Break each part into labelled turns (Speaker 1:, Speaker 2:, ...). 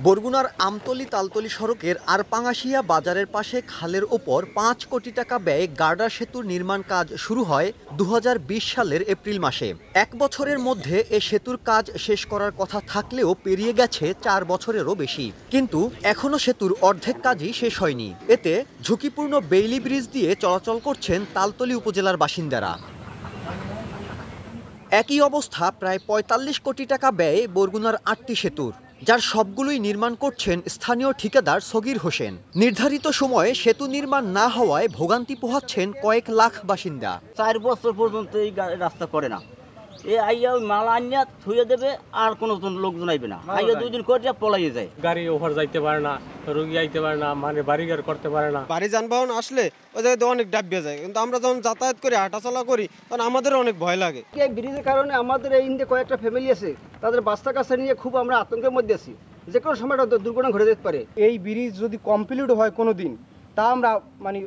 Speaker 1: বরগুনার আমতলী তালতলী সড়কের আরপাঙাশিয়া বাজারের পাশে খালের ওপর ৫ কোটি টাকা ব্যয়ে গার্ডার সেতুর নির্মাণ কাজ শুরু হয় ২০২০ সালের এপ্রিল মাসে। ১ বছরের মধ্যে এ সেতুর কাজ শেষ করার কথা থাকলেও পেরিয়ে গেছে ৪ বছরেরও বেশি, কিন্তু এখনও সেতুর অর্ধেক কাজই শেষ হয়নি। এতে ঝুঁকিপূর্ণ বেইলি ব্রিজ দিয়ে চলাচল করছেন তালতলী উপজেলার বাসিন্দারা। একই অবস্থা প্রায় ৪৫ কোটি টাকা ব্যয়ে বরগুনার ৮টি সেতুর, যার সবগুলোই নির্মাণ করছেন স্থানীয় ঠিকাদার সগীর হোসেন। নির্ধারিত সময়ে সেতু নির্মাণ না হওয়ায় ভোগান্তি পোহাচ্ছেন কয়েক লাখ বাসিন্দা।
Speaker 2: ৪ বছর পর্যন্ত এই রাস্তা করে না। এই আইয়া মাল আনিয়া থুয়ে দেবে, আর কোনো লোকজন আইবে না। আইয়া ২ দিন করে পলাইয়ে যায়।
Speaker 3: গাড়ি ওভার যাইতে পারে না, রোগী আইতে পারে না, মানে বাড়ি ঘর করতে পারে না।
Speaker 4: বাড়ি যানবাহন আসলে ওই জায়গায় অনেক ডাবিয়ে যায়, কিন্তু আমরা যখন যাতায়াত করি, হাঁটাচলা করি, তখন আমাদের অনেক ভয় লাগে।
Speaker 5: এই ব্রিজের কারণে আমাদের এই ইন্দে কয়েকটা ফ্যামিলি আছে, তাদের বাচ্চা কাচ্চা নিয়ে খুব আমরা আতঙ্কের মধ্যে আছি। যে কোনো সময় দুর্ঘটনা ঘটে যেতে পারে। এই ব্রিজ যদি কমপ্লিট হয় কোনো দিন, তা আমরা মানে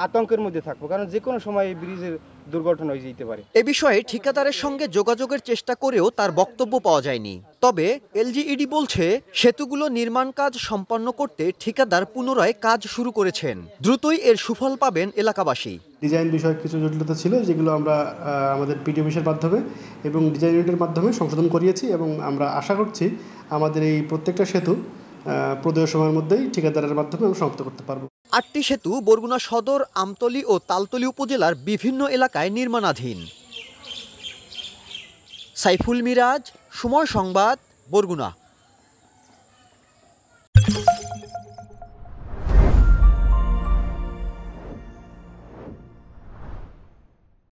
Speaker 5: আতঙ্কের মধ্যে থাকবো, কারণ যে কোনো সময় এই ব্রিজের দুর্ঘটনা হয়ে যেতে পারে।
Speaker 1: এ বিষয়ে ঠিকাদারের সঙ্গে যোগাযোগের চেষ্টা করেও তার বক্তব্য পাওয়া যায়নি। তবে এলজিইডি বলছে, সেতুগুলো নির্মাণ কাজ সম্পন্ন করতে ঠিকাদার পুনরায় কাজ শুরু করেছেন। দ্রুতই এর সুফল পাবেন এলাকাবাসী।
Speaker 6: ডিজাইন বিষয়ক কিছু জটিলতা ছিল, যেগুলো আমরা আমাদের পিডি অফিসের মাধ্যমে এবং ডিজাইন ইউনিটের মাধ্যমে সংশোধন করিয়েছি, এবং আমরা আশা করছি আমাদের এই প্রত্যেকটা সেতু প্রদেয় সময়ের মধ্যেই ঠিকাদারের মাধ্যমে আমরা সমাপ্ত করতে পারব।
Speaker 1: ৮টি সেতু বরগুনা সদর, আমতলী ও তালতলী উপজেলার বিভিন্ন এলাকায় নির্মাণাধীন। সাইফুল মিরাজ, সময় সংবাদ, বরগুনা।